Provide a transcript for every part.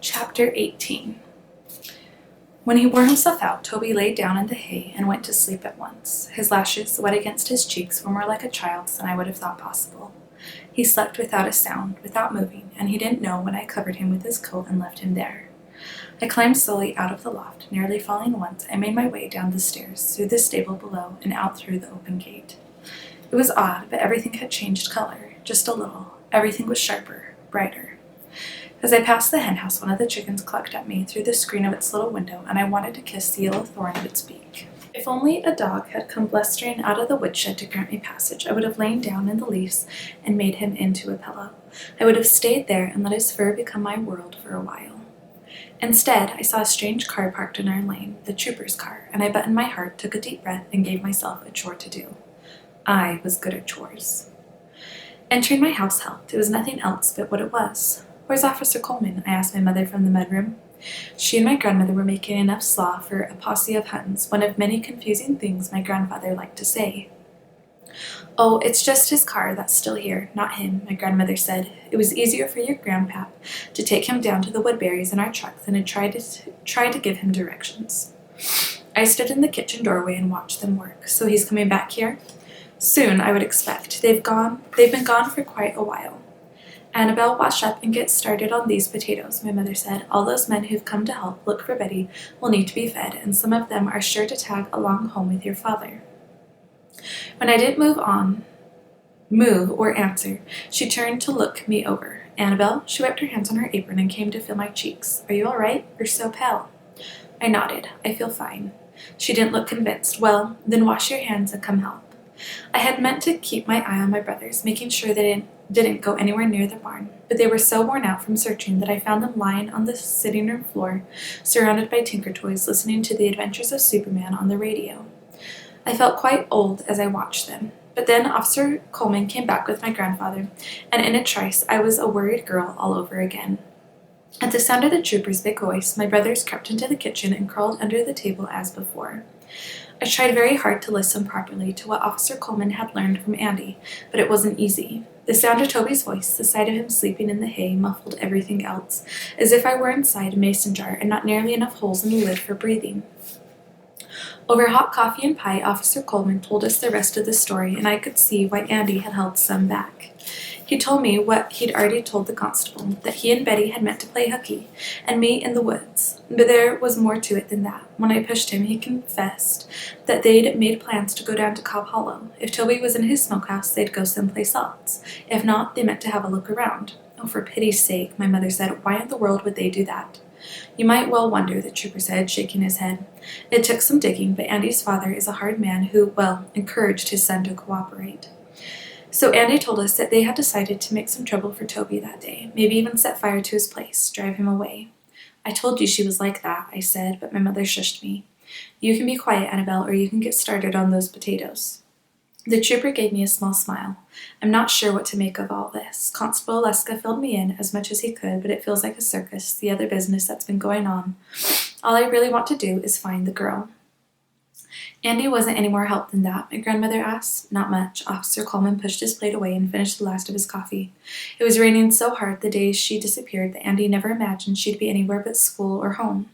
Chapter 18. When he wore himself out, Toby laid down in the hay and went to sleep at once. His lashes, wet against his cheeks, were more like a child's than I would have thought possible. He slept without a sound, without moving, and he didn't know when I covered him with his coat and left him there. I climbed slowly out of the loft. Nearly falling once, I made my way down the stairs, through the stable below, and out through the open gate. It was odd, but everything had changed color, just a little. Everything was sharper, brighter. As I passed the henhouse, one of the chickens clucked at me through the screen of its little window, and I wanted to kiss the yellow thorn of its beak. If only a dog had come blustering out of the woodshed to grant me passage, I would have lain down in the leaves and made him into a pillow. I would have stayed there and let his fur become my world for a while. Instead, I saw a strange car parked in our lane, the trooper's car, and I buttoned my heart, took a deep breath, and gave myself a chore to do. I was good at chores. Entering my house helped. It was nothing else but what it was. "Where's Officer Coleman?" I asked my mother from the mudroom. She and my grandmother were making enough slaw for a posse of Huns, one of many confusing things my grandfather liked to say. "Oh, it's just his car that's still here, not him," my grandmother said. "It was easier for your grandpap to take him down to the Woodberries in our truck than to try to give him directions." I stood in the kitchen doorway and watched them work. "So he's coming back here?" "Soon, I would expect. They've been gone for quite a while." "Annabelle, wash up and get started on these potatoes," my mother said. "All those men who've come to help look for Betty will need to be fed, and some of them are sure to tag along home with your father." When I didn't move or answer, she turned to look me over. "Annabelle?" She wiped her hands on her apron and came to feel my cheeks. "Are you all right? You're so pale." I nodded. "I feel fine." She didn't look convinced. "Well, then wash your hands and come help." I had meant to keep my eye on my brothers, making sure they didn't go anywhere near the barn, but they were so worn out from searching that I found them lying on the sitting room floor, surrounded by Tinker Toys, listening to the adventures of Superman on the radio. I felt quite old as I watched them, but then Officer Coleman came back with my grandfather, and in a trice I was a worried girl all over again. At the sound of the trooper's big voice, my brothers crept into the kitchen and crawled under the table as before. I tried very hard to listen properly to what Officer Coleman had learned from Andy, but it wasn't easy. The sound of Toby's voice, the sight of him sleeping in the hay, muffled everything else, as if I were inside a mason jar and not nearly enough holes in the lid for breathing. Over hot coffee and pie, Officer Coleman told us the rest of the story, and I could see why Andy had held some back. He told me what he'd already told the constable, that he and Betty had meant to play hooky and meet in the woods. But there was more to it than that. When I pushed him, he confessed that they'd made plans to go down to Cobb Hollow. If Toby was in his smokehouse, they'd go someplace else. If not, they meant to have a look around. "Oh, for pity's sake," my mother said. "Why in the world would they do that?" "You might well wonder," the trooper said, shaking his head. "It took some digging, but Andy's father is a hard man who, well, encouraged his son to cooperate. So Andy told us that they had decided to make some trouble for Toby that day, maybe even set fire to his place, drive him away." "I told you she was like that," I said, but my mother shushed me. "You can be quiet, Annabelle, or you can get started on those potatoes." The trooper gave me a small smile. "I'm not sure what to make of all this. Constable Leska filled me in as much as he could, but it feels like a circus, the other business that's been going on. All I really want to do is find the girl." "Andy wasn't any more help than that?" my grandmother asked. "Not much." Officer Coleman pushed his plate away and finished the last of his coffee. "It was raining so hard the days she disappeared that Andy never imagined she'd be anywhere but school or home.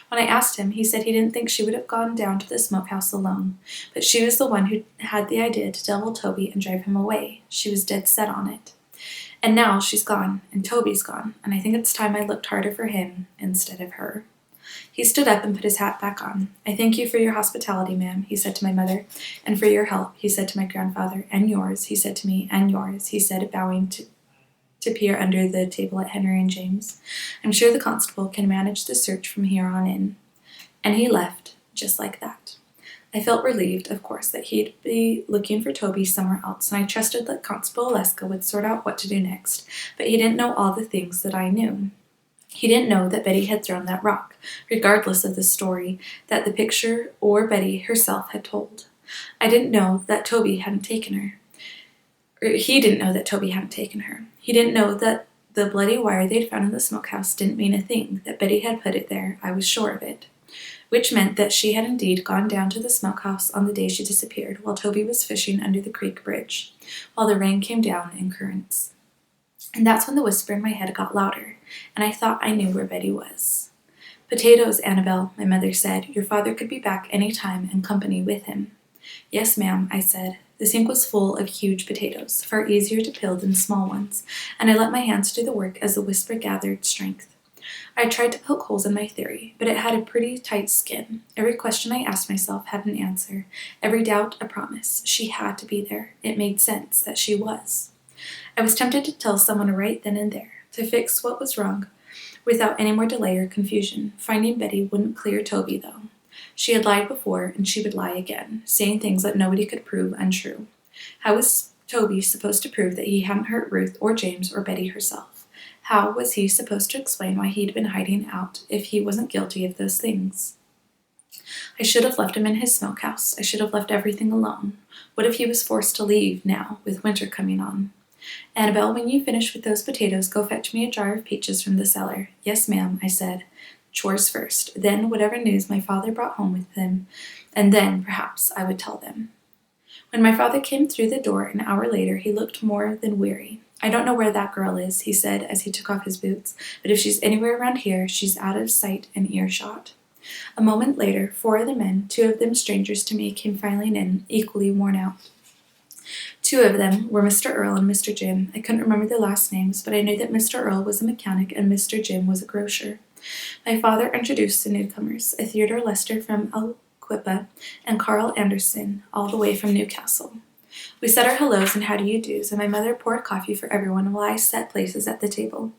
When I asked him, he said he didn't think she would have gone down to the smokehouse alone, but she was the one who had the idea to devil Toby and drive him away. She was dead set on it. And now she's gone, and Toby's gone, and I think it's time I looked harder for him instead of her." He stood up and put his hat back on. "I thank you for your hospitality, ma'am," he said to my mother, "and for your help," he said to my grandfather, "and yours," he said to me, "and yours," he said, bowing to peer under the table at Henry and James. "I'm sure the constable can manage the search from here on in." And he left, just like that. I felt relieved, of course, that he'd be looking for Toby somewhere else, and I trusted that Constable Leska would sort out what to do next, but he didn't know all the things that I knew. He didn't know that Betty had thrown that rock, regardless of the story that the picture or Betty herself had told. I didn't know that Toby hadn't taken her. He didn't know that Toby hadn't taken her. He didn't know that the bloody wire they'd found in the smokehouse didn't mean a thing, that Betty had put it there. I was sure of it. Which meant that she had indeed gone down to the smokehouse on the day she disappeared, while Toby was fishing under the creek bridge, while the rain came down in currents. And that's when the whisper in my head got louder. and I thought I knew where Betty was. "Potatoes, Annabel," my mother said. "Your father could be back any time and company with him." "Yes, ma'am," I said. The sink was full of huge potatoes, far easier to peel than small ones, and I let my hands do the work as the whisper gathered strength. I tried to poke holes in my theory, but it had a pretty tight skin. Every question I asked myself had an answer, every doubt a promise. She had to be there. It made sense that she was. I was tempted to tell someone right then and there, to fix what was wrong, without any more delay or confusion. Finding Betty wouldn't clear Toby, though. She had lied before, and she would lie again, saying things that nobody could prove untrue. How was Toby supposed to prove that he hadn't hurt Ruth or James or Betty herself? How was he supposed to explain why he'd been hiding out if he wasn't guilty of those things? I should have left him in his smokehouse. I should have left everything alone. What if he was forced to leave now, with winter coming on? "Annabel, when you finish with those potatoes, go fetch me a jar of peaches from the cellar." "Yes, ma'am," I said. Chores first, then whatever news my father brought home with him, and then, perhaps, I would tell them. When my father came through the door an hour later, he looked more than weary. "I don't know where that girl is," he said as he took off his boots, "but if she's anywhere around here, she's out of sight and earshot." A moment later, 4 of the men, 2 of them strangers to me, came filing in, equally worn out. 2 of them were Mr. Earl and Mr. Jim. I couldn't remember their last names, but I knew that Mr. Earl was a mechanic and Mr. Jim was a grocer. My father introduced the newcomers, a Theodore Lester from Aquippa and Carl Anderson, all the way from Newcastle. We said our hellos and how-do-you-dos, and my mother poured coffee for everyone while I set places at the table.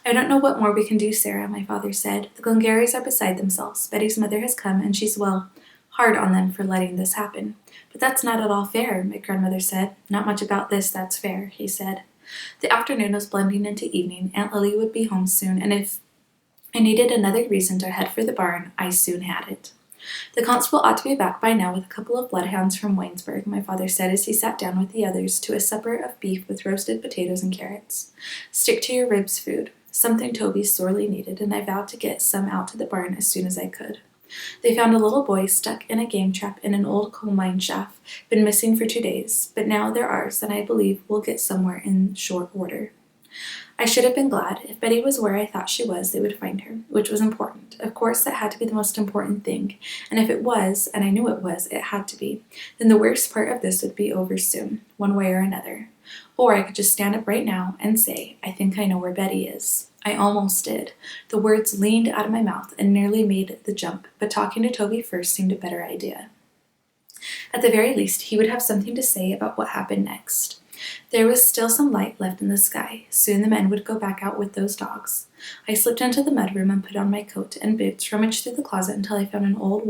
"I don't know what more we can do, Sarah," my father said. "The Glengarrys are beside themselves. Betty's mother has come, and she's, well, hard on them for letting this happen." "But that's not at all fair," my grandmother said. "Not much about this that's fair," he said. The afternoon was blending into evening. Aunt Lily would be home soon, and if I needed another reason to head for the barn, I soon had it. "The constable ought to be back by now with a couple of bloodhounds from Waynesburg," my father said as he sat down with the others to a supper of beef with roasted potatoes and carrots. "Stick to your ribs food," something Toby sorely needed, and I vowed to get some out to the barn as soon as I could. They found a little boy stuck in a game trap in an old coal mine shaft, been missing for 2 days, but now they're ours, and I believe we'll get somewhere in short order. I should have been glad. If Betty was where I thought she was, they would find her, which was important. Of course, that had to be the most important thing, and if it was, and I knew it was, it had to be, then the worst part of this would be over soon, one way or another. Or I could just stand up right now and say, "I think I know where Betty is." I almost did. The words leaned out of my mouth and nearly made the jump, but talking to Toby first seemed a better idea. At the very least, he would have something to say about what happened next. There was still some light left in the sky. Soon the men would go back out with those dogs. I slipped into the mudroom and put on my coat and boots, rummaged through the closet until I found an old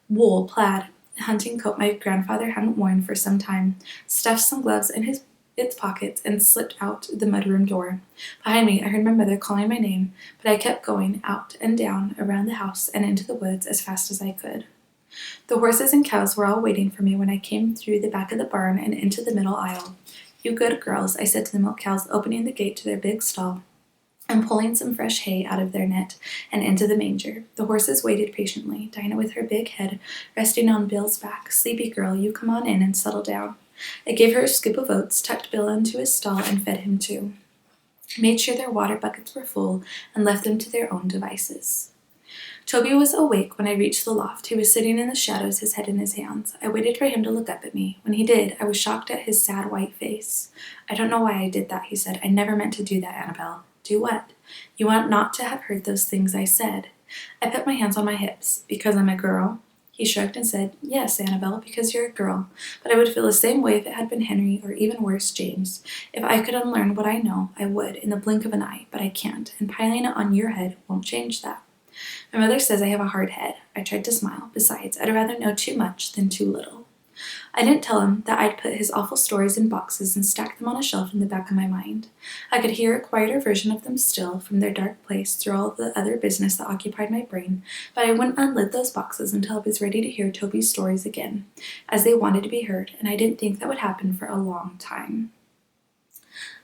wool plaid hunting coat my grandfather hadn't worn for some time, stuffed some gloves in its pockets, and slipped out the mudroom door. Behind me, I heard my mother calling my name, but I kept going out and down around the house and into the woods as fast as I could. The horses and cows were all waiting for me when I came through the back of the barn and into the middle aisle. "You good girls," I said to the milk cows, opening the gate to their big stall and pulling some fresh hay out of their net and into the manger. The horses waited patiently, Dinah with her big head resting on Bill's back. "Sleepy girl, you come on in and settle down." I gave her a scoop of oats, tucked Bill into his stall, and fed him too. Made sure their water buckets were full, and left them to their own devices. Toby was awake when I reached the loft. He was sitting in the shadows, his head in his hands. I waited for him to look up at me. When he did, I was shocked at his sad white face. "I don't know why I did that," he said. "I never meant to do that, Annabel." "Do what?" "You ought not to have heard those things I said." I put my hands on my hips. "Because I'm a girl?" He shrugged and said, "Yes, Annabel, because you're a girl. But I would feel the same way if it had been Henry, or even worse, James. If I could unlearn what I know, I would, in the blink of an eye, but I can't, and piling it on your head won't change that. My mother says I have a hard head." I tried to smile. Besides, I'd rather know too much than too little. I didn't tell him that I'd put his awful stories in boxes and stacked them on a shelf in the back of my mind. I could hear a quieter version of them still from their dark place through all the other business that occupied my brain, but I wouldn't unlid those boxes until I was ready to hear Toby's stories again, as they wanted to be heard, and I didn't think that would happen for a long time.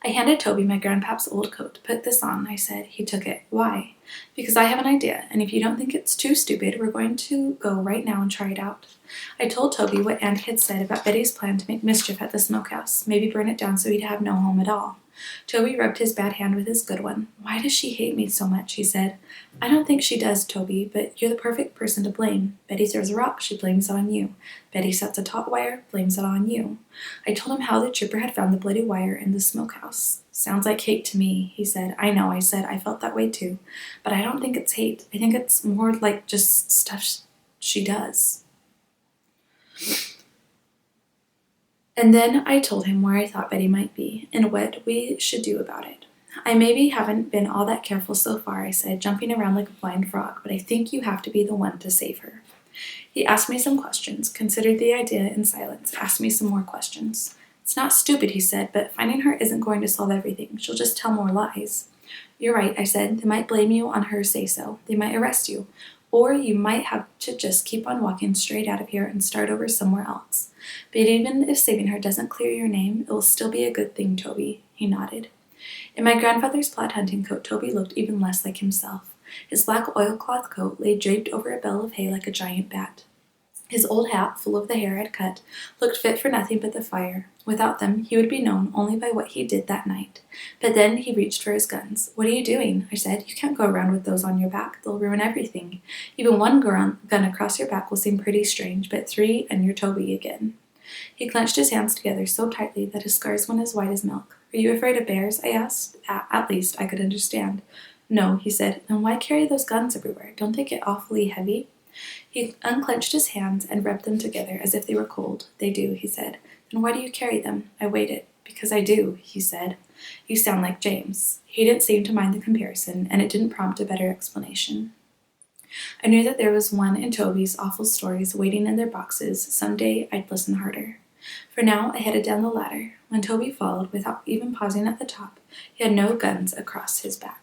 I handed Toby my grandpap's old coat. "Put this on," I said. He took it. "Why?" "Because I have an idea, and if you don't think it's too stupid, we're going to go right now and try it out." I told Toby what Aunt had said about Betty's plan to make mischief at the smokehouse, maybe burn it down so he'd have no home at all. Toby rubbed his bad hand with his good one. Why does she hate me so much? He said. I don't think she does, Toby, but you're the perfect person to blame. Betty throws a rock, she blames it on you. Betty sets a taut wire, blames it on you. I told him how the trooper had found the bloody wire in the smokehouse. Sounds like hate to me, he said. I know, I said. I felt that way too. But I don't think it's hate. I think it's more like just stuff she does. And then I told him where I thought Betty might be, and what we should do about it. I maybe haven't been all that careful so far, I said, jumping around like a blind frog, but I think you have to be the one to save her. He asked me some questions, considered the idea in silence, asked me some more questions. It's not stupid, he said, but finding her isn't going to solve everything. She'll just tell more lies. You're right, I said. They might blame you on her say-so. They might arrest you. Or you might have to just keep on walking straight out of here and start over somewhere else. But even if saving her doesn't clear your name, it will still be a good thing, Toby. He nodded. In my grandfather's plaid hunting coat, Toby looked even less like himself. His black oilcloth coat lay draped over a bale of hay like a giant bat. His old hat, full of the hair I'd cut, looked fit for nothing but the fire. Without them, he would be known only by what he did that night. But then he reached for his guns. What are you doing? I said. You can't go around with those on your back. They'll ruin everything. Even one gun across your back will seem pretty strange, but 3 and you're Toby again. He clenched his hands together so tightly that his scars went as white as milk. Are you afraid of bears? I asked. At least I could understand. No, he said. Then why carry those guns everywhere? Don't they get awfully heavy? He unclenched his hands and rubbed them together as if they were cold. They do, he said. Then why do you carry them? I waited. Because I do, he said. You sound like James. He didn't seem to mind the comparison, and it didn't prompt a better explanation. I knew that there was one in Toby's awful stories waiting in their boxes. Someday I'd listen harder. For now, I headed down the ladder. When Toby followed, without even pausing at the top, he had no guns across his back.